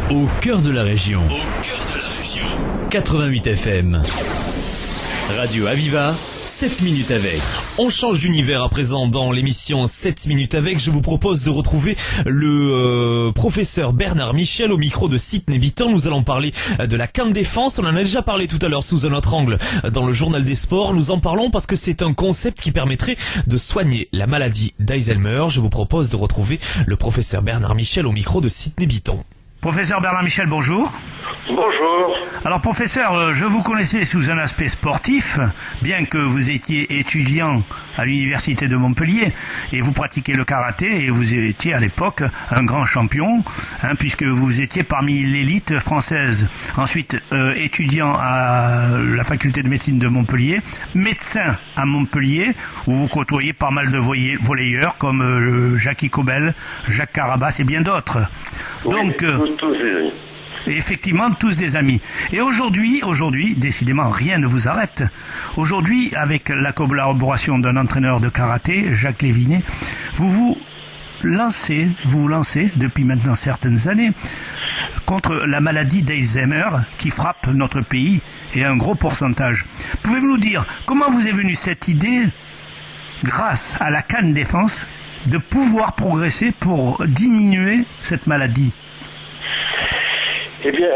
Au cœur de la région. 88 FM. Radio Aviva, 7 minutes avec. On change d'univers à présent dans l'émission 7 minutes avec. Je vous propose de retrouver le professeur Bernard Michel au micro de Sydney Bitton. Nous allons parler de la CAN Défense. On en a déjà parlé tout à l'heure sous un autre angle dans le journal des sports. Nous en parlons parce que c'est un concept qui permettrait de soigner la maladie d'Alzheimer. Je vous propose de retrouver le professeur Bernard Michel au micro de Sydney Bitton. Professeur Bernard Michel, bonjour. Bonjour. Alors professeur, je vous connaissais sous un aspect sportif, bien que vous étiez étudiant à l'université de Montpellier et vous pratiquez le karaté et vous étiez à l'époque un grand champion, puisque vous étiez parmi l'élite française. Ensuite, étudiant à la faculté de médecine de Montpellier, médecin à Montpellier, où vous côtoyez pas mal de volleyeurs comme Jackie Cobel, Jacques Carabas et bien d'autres. Donc, tous des amis. Effectivement, tous des amis. Et aujourd'hui, décidément, rien ne vous arrête. Aujourd'hui, avec la collaboration d'un entraîneur de karaté, Jacques Lévinet, vous lancez depuis maintenant certaines années contre la maladie d'Alzheimer qui frappe notre pays et un gros pourcentage. Pouvez-vous nous dire comment vous est venue cette idée, grâce à la CAN Défense, de pouvoir progresser pour diminuer cette maladie? Eh bien,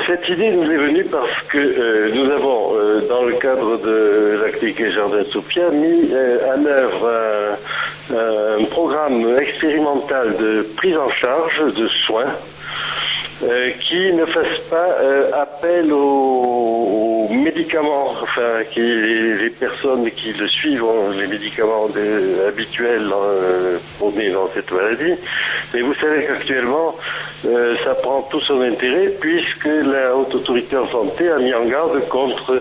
cette idée nous est venue parce que nous avons, dans le cadre de la clinique Jardin Sophia, mis en œuvre un programme expérimental de prise en charge de soins qui ne fasse pas appel aux médicaments, enfin, les personnes qui le suivent ont les médicaments habituels prônés dans cette maladie. Mais vous savez qu'actuellement, ça prend tout son intérêt puisque la Haute Autorité en Santé a mis en garde contre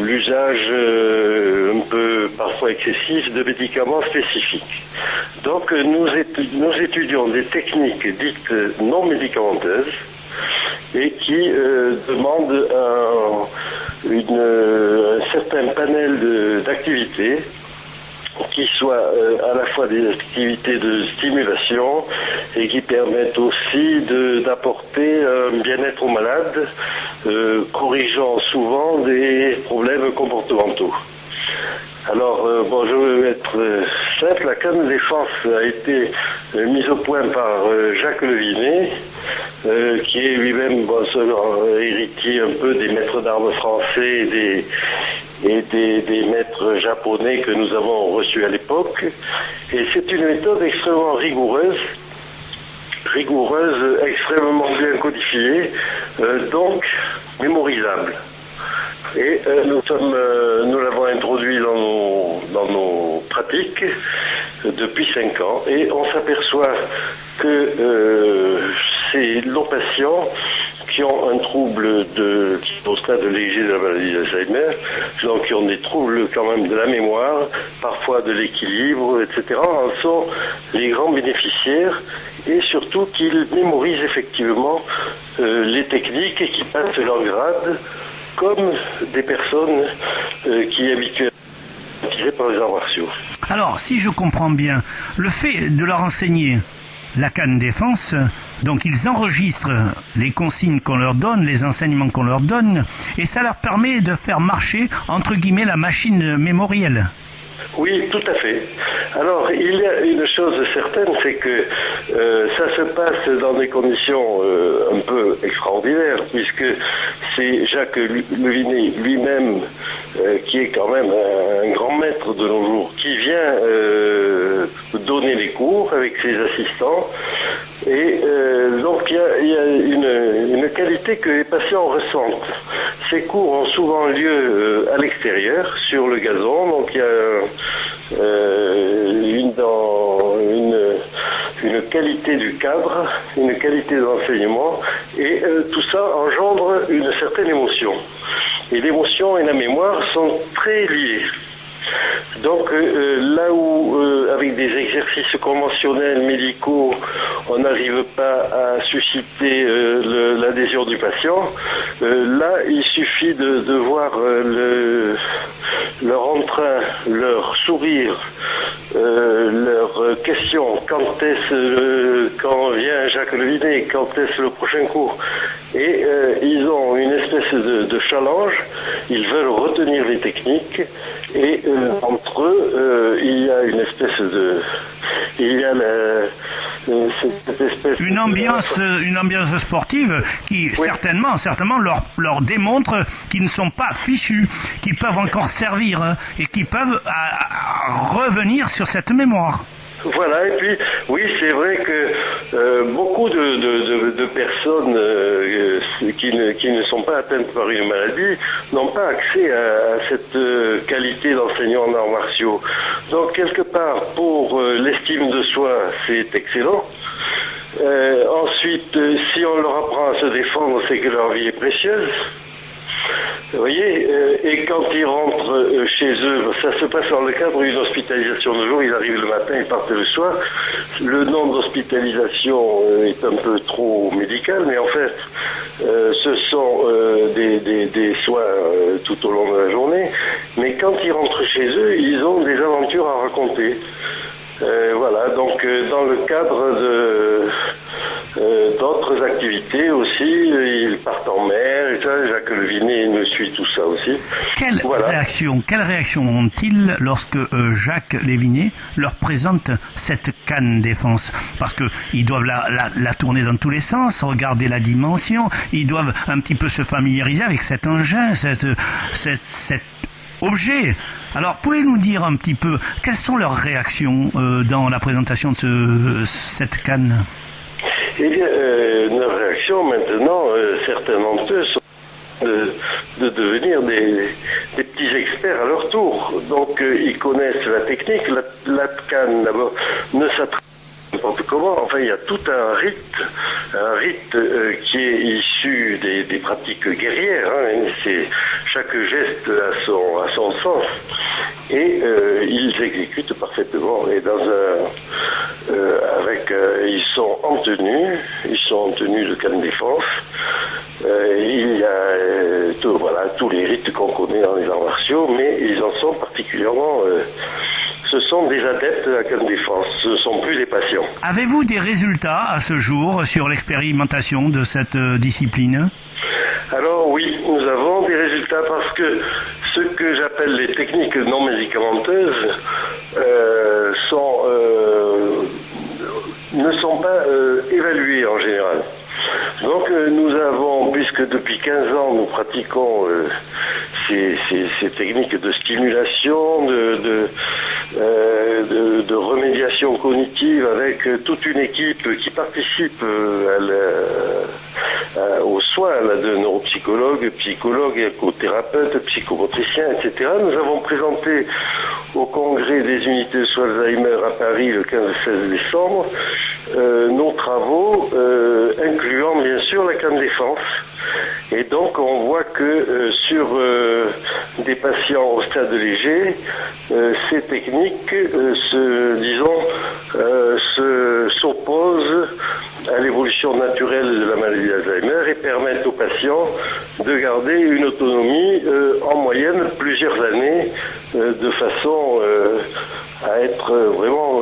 l'usage un peu parfois excessif de médicaments spécifiques. Donc nous étudions des techniques dites non médicamenteuses et qui demandent un certain panel d'activités qui soient à la fois des activités de stimulation et qui permettent aussi d'apporter un bien-être aux malades, corrigeant souvent des problèmes comportementaux. Alors, je veux être simple, la CAN Défense a été mise au point par Jacques Lévinet, qui est lui-même héritier un peu des maîtres d'armes français et des maîtres japonais que nous avons reçus à l'époque. Et c'est une méthode extrêmement rigoureuse, extrêmement bien codifiée, donc mémorisable. Et nous l'avons introduit dans nos pratiques depuis 5 ans et on s'aperçoit que nos patients qui ont un trouble au stade léger de la maladie d'Alzheimer, donc qui ont des troubles quand même de la mémoire, parfois de l'équilibre, etc., en sont les grands bénéficiaires et surtout qu'ils mémorisent effectivement les techniques et qui passent leur grade comme des personnes qui habituellement sont tirées par les arts martiaux. Alors, si je comprends bien, le fait de leur enseigner la CAN Défense, donc ils enregistrent les consignes qu'on leur donne, les enseignements qu'on leur donne, et ça leur permet de faire marcher, entre guillemets, la machine mémorielle. Oui, tout à fait. Alors, il y a une chose certaine, c'est que ça se passe dans des conditions un peu extraordinaires, puisque c'est Jacques Lévinet lui-même, qui est quand même un grand maître de nos jours, qui vient donner les cours avec ses assistants. Et donc il y a une qualité que les patients ressentent. Ces cours ont souvent lieu à l'extérieur, sur le gazon, donc il y a une qualité du cadre, une qualité de l'enseignement, et tout ça engendre une certaine émotion. Et l'émotion et la mémoire sont très liées. Donc là où avec des exercices conventionnels médicaux on n'arrive pas à susciter l'adhésion du patient, là il suffit de voir leur entrain, leur sourire leurs questions. Quand vient Jacques Leviné, quand est-ce le prochain cours? Et ils ont une espèce de challenge, ils veulent retenir les techniques, et entre eux, il y a une espèce de... Il y a cette espèce une ambiance sportive qui certainement leur démontre qu'ils ne sont pas fichus, qu'ils peuvent encore servir et qu'ils peuvent revenir sur cette mémoire. Voilà, et puis oui, c'est vrai que beaucoup de personnes qui ne sont pas atteintes par une maladie n'ont pas accès à cette qualité d'enseignant en arts martiaux. Donc quelque part, pour l'estime de soi, c'est excellent. Ensuite, si on leur apprend à se défendre, c'est que leur vie est précieuse. Vous voyez, et quand ils rentrent chez eux, ça se passe dans le cadre d'une hospitalisation de jour, ils arrivent le matin, ils partent le soir. Le nom d'hospitalisation est un peu trop médical, mais en fait, ce sont des soins tout au long de la journée. Mais quand ils rentrent chez eux, ils ont des aventures à raconter. Voilà, donc dans le cadre d'autres activités aussi, ils partent en mer, et ça, Jacques Leviné me suit tout ça aussi. Quelle réaction ont-ils lorsque Jacques Leviné leur présente cette canne défense? Parce qu'ils doivent la tourner dans tous les sens, regarder la dimension, ils doivent un petit peu se familiariser avec cet engin, cet objet. Alors, pouvez-vous nous dire un petit peu, quelles sont leurs réactions dans la présentation de cette canne? Eh bien, nos réactions maintenant, certains d'entre eux sont de devenir des petits experts à leur tour. Donc, ils connaissent la technique. La canne, d'abord, ne s'attrape n'importe comment. Enfin, il y a tout un rite qui est issu des pratiques guerrières. C'est chaque geste a son sens, et ils exécutent parfaitement. Et ils sont en tenue de canne défense. Il y a tous les rites qu'on connaît dans les arts martiaux, mais ils en sont particulièrement. Ce sont des adeptes de la canne défense, ce ne sont plus des patients. Avez-vous des résultats à ce jour sur l'expérimentation de cette discipline? Alors oui, nous avons des résultats parce que ce que j'appelle les techniques non médicamenteuses ne sont pas évaluées en général. Donc nous avons, puisque depuis 15 ans nous pratiquons ces techniques de stimulation, de remédiation cognitive avec toute une équipe qui participe aux soins de neuropsychologues, psychologues, écothérapeutes, psychomotriciens, etc. Nous avons présenté au congrès des unités de soins Alzheimer à Paris le 15 et 16 décembre nos travaux incluant bien sûr la canne défense. Et donc on voit que sur des patients au stade léger, ces techniques s'opposent à l'évolution naturelle de la maladie d'Alzheimer et permettent aux patients de garder une autonomie en moyenne plusieurs années de façon à être vraiment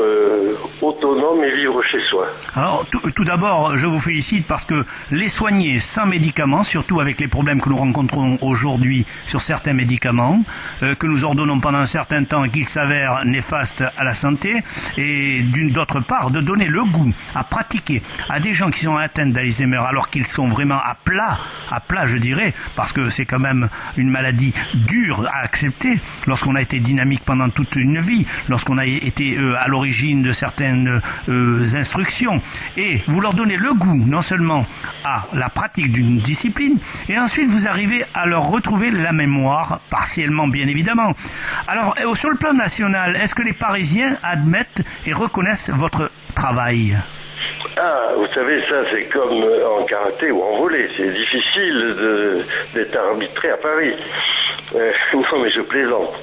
autonome et vivre chez soi. Alors, tout d'abord, je vous félicite parce que les soigner sans médicaments, surtout avec les problèmes que nous rencontrons aujourd'hui sur certains médicaments, que nous ordonnons pendant un certain temps et qu'ils s'avèrent néfastes à la santé, et d'autre part, de donner le goût à pratiquer à des gens qui sont atteints d'Alzheimer alors qu'ils sont vraiment à plat je dirais, parce que c'est quand même une maladie dure à accepter lorsqu'on a été dynamique pendant toute une vie, lorsqu'on a été à l'origine de certaines instructions, et vous leur donnez le goût non seulement à la pratique d'une discipline, et ensuite vous arrivez à leur retrouver la mémoire, partiellement bien évidemment. Alors sur le plan national, est-ce que les Parisiens admettent et reconnaissent votre travail? Ah, vous savez, ça c'est comme en karaté ou en volley, c'est difficile d'être arbitré à Paris. Non, mais je plaisante.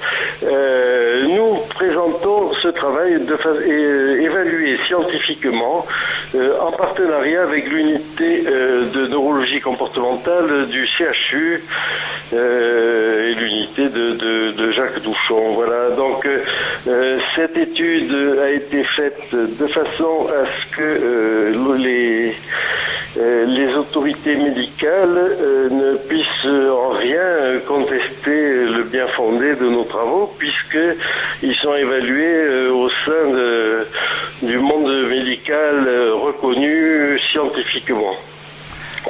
Nous présentons ce travail évalué scientifiquement en partenariat avec l'unité de neurologie comportementale du CHU et l'unité de Jacques Douchon. Voilà. Donc cette étude a été faite de façon à ce que les autorités médicales ne puissent en rien contester le bien fondé de nos travaux, puisqu'ils sont évalués au sein du monde médical reconnu scientifiquement.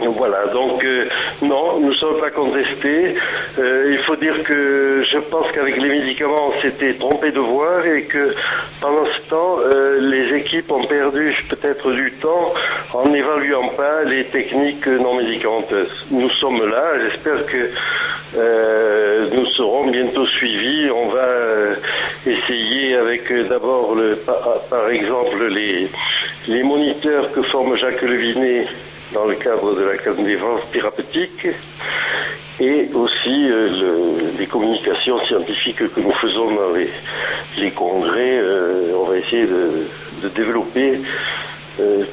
Voilà, donc non, nous ne sommes pas contestés. Il faut dire que je pense qu'avec les médicaments, on s'était trompé de voir et que pendant ce temps, les équipes ont perdu peut-être du temps en n'évaluant pas les techniques non médicamenteuses. Nous sommes là, j'espère que nous serons bientôt suivis. On va essayer avec d'abord, par exemple, les moniteurs que forme Jacques Levinet dans le cadre de la défense thérapeutique et aussi les communications scientifiques que nous faisons dans les congrès. On va essayer de développer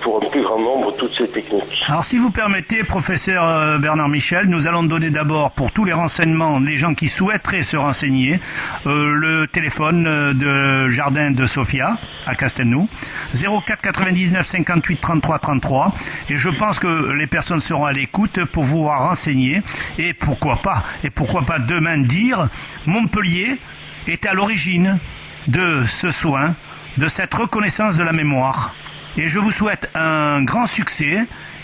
pour un plus grand nombre toutes ces techniques. Alors si vous permettez, professeur Bernard Michel, nous allons donner d'abord pour tous les renseignements des gens qui souhaiteraient se renseigner le téléphone de Jardin de Sofia à Castelnou, 04 99 58 33 33, et je pense que les personnes seront à l'écoute pour vous renseigner et pourquoi pas demain dire Montpellier est à l'origine de ce soin, de cette reconnaissance de la mémoire. Et je vous souhaite un grand succès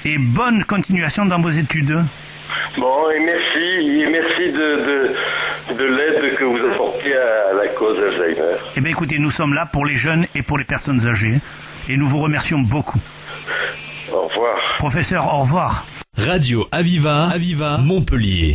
et bonne continuation dans vos études. Bon, et merci de l'aide que vous apportez à la cause Alzheimer. Eh bien écoutez, nous sommes là pour les jeunes et pour les personnes âgées et nous vous remercions beaucoup. Au revoir. Professeur, au revoir. Radio Aviva, Montpellier.